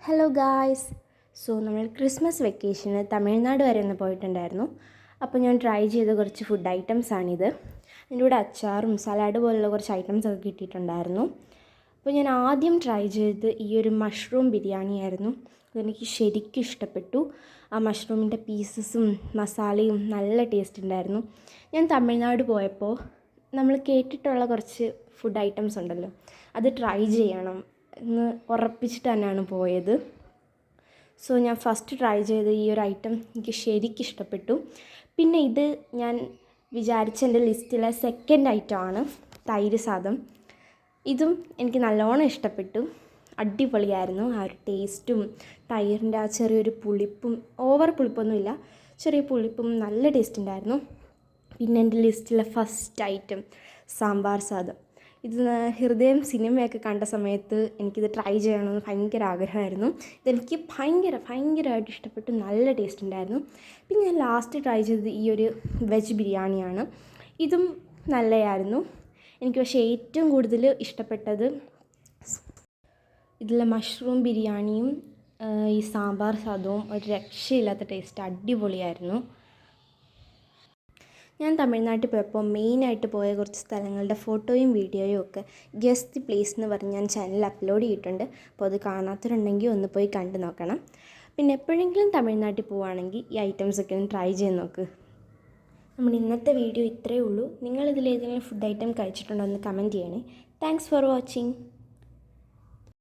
Hello guys. നമ്മൾ Christmas വെക്കേഷന് തമിഴ്നാട് വരെ ഒന്ന് പോയിട്ടുണ്ടായിരുന്നു. അപ്പോൾ ഞാൻ ട്രൈ ചെയ്ത കുറച്ച് ഫുഡ് ഐറ്റംസാണിത്. അതിൻ്റെ കൂടെ അച്ചാറും സലാഡ് പോലുള്ള കുറച്ച് ഐറ്റംസൊക്കെ കിട്ടിയിട്ടുണ്ടായിരുന്നു. അപ്പോൾ ഞാൻ ആദ്യം ട്രൈ ചെയ്തത് ഈ ഒരു മഷ്റൂം ബിരിയാണി ആയിരുന്നു. അതെനിക്ക് ശരിക്കും ഇഷ്ടപ്പെട്ടു. ആ മഷ്റൂമിൻ്റെ പീസസും മസാലയും നല്ല ടേസ്റ്റ് ഉണ്ടായിരുന്നു. ഞാൻ തമിഴ്നാട് പോയപ്പോൾ നമ്മൾ കേട്ടിട്ടുള്ള കുറച്ച് ഫുഡ് ഐറ്റംസ് ഉണ്ടല്ലോ, അത് ട്രൈ ചെയ്യണം എന്ന് ഉറപ്പിച്ചിട്ട് തന്നെയാണ് പോയത്. ഞാൻ ഫസ്റ്റ് ട്രൈ ചെയ്ത ഈ ഒരു ഐറ്റം എനിക്ക് ശരിക്കും ഇഷ്ടപ്പെട്ടു. പിന്നെ ഇത് ഞാൻ വിചാരിച്ച എൻ്റെ ലിസ്റ്റിലെ സെക്കൻഡ് ഐറ്റമാണ് തൈര് സാദം. ഇതും എനിക്ക് നല്ലോണം ഇഷ്ടപ്പെട്ടു. അടിപൊളിയായിരുന്നു. ആ ഒരു ടേസ്റ്റും തൈരിൻ്റെ ആ ചെറിയൊരു പുളിപ്പും, ഓവർ പുളിപ്പൊന്നുമില്ല, ചെറിയ പുളിപ്പും നല്ല ടേസ്റ്റ് ഉണ്ടായിരുന്നു. പിന്നെ എൻ്റെ ലിസ്റ്റിലെ ഫസ്റ്റ് ഐറ്റം സാമ്പാർ സാദം. ഇത് ഹൃദയം സിനിമയൊക്കെ കണ്ട സമയത്ത് എനിക്കിത് ട്രൈ ചെയ്യണമെന്ന് ഭയങ്കര ആഗ്രഹമായിരുന്നു. ഇതെനിക്ക് ഭയങ്കരമായിട്ട് ഇഷ്ടപ്പെട്ടു. നല്ല ടേസ്റ്റ് ഉണ്ടായിരുന്നു. പിന്നെ ഞാൻ ലാസ്റ്റ് ട്രൈ ചെയ്തത് ഈ ഒരു വെജ് ബിരിയാണിയാണ്. ഇതും നല്ലതായിരുന്നു. എനിക്ക് പക്ഷേ ഏറ്റവും കൂടുതൽ ഇഷ്ടപ്പെട്ടത് ഇതിലെ മഷ്റൂം ബിരിയാണിയും ഈ സാമ്പാർ സാദവും ഒരു രക്ഷയില്ലാത്ത ടേസ്റ്റ്, അടിപൊളിയായിരുന്നു. ഞാൻ തമിഴ്നാട്ടിൽ പോയപ്പോൾ മെയിനായിട്ട് പോയ കുറച്ച് സ്ഥലങ്ങളുടെ ഫോട്ടോയും വീഡിയോയും ഒക്കെ ഗെസ് ദി പ്ലേസ് എന്ന് പറഞ്ഞ് ഞാൻ ചാനലിൽ അപ്ലോഡ് ചെയ്തിട്ടുണ്ട്. അപ്പോൾ അത് കാണാത്തവരുണ്ടെങ്കിൽ ഒന്ന് പോയി കണ്ടു നോക്കണം. പിന്നെ എപ്പോഴെങ്കിലും തമിഴ്നാട്ടിൽ പോവുകയാണെങ്കിൽ ഈ ഐറ്റംസൊക്കെ ഒന്ന് ട്രൈ ചെയ്ത് നോക്ക്. നമ്മുടെ ഇന്നത്തെ വീഡിയോ ഇത്രയേ ഉള്ളൂ. നിങ്ങളിതിലേതെങ്കിലും ഫുഡ് ഐറ്റം കഴിച്ചിട്ടുണ്ടോ എന്ന് കമൻറ്റ് ചെയ്യണേ. Thanks for watching.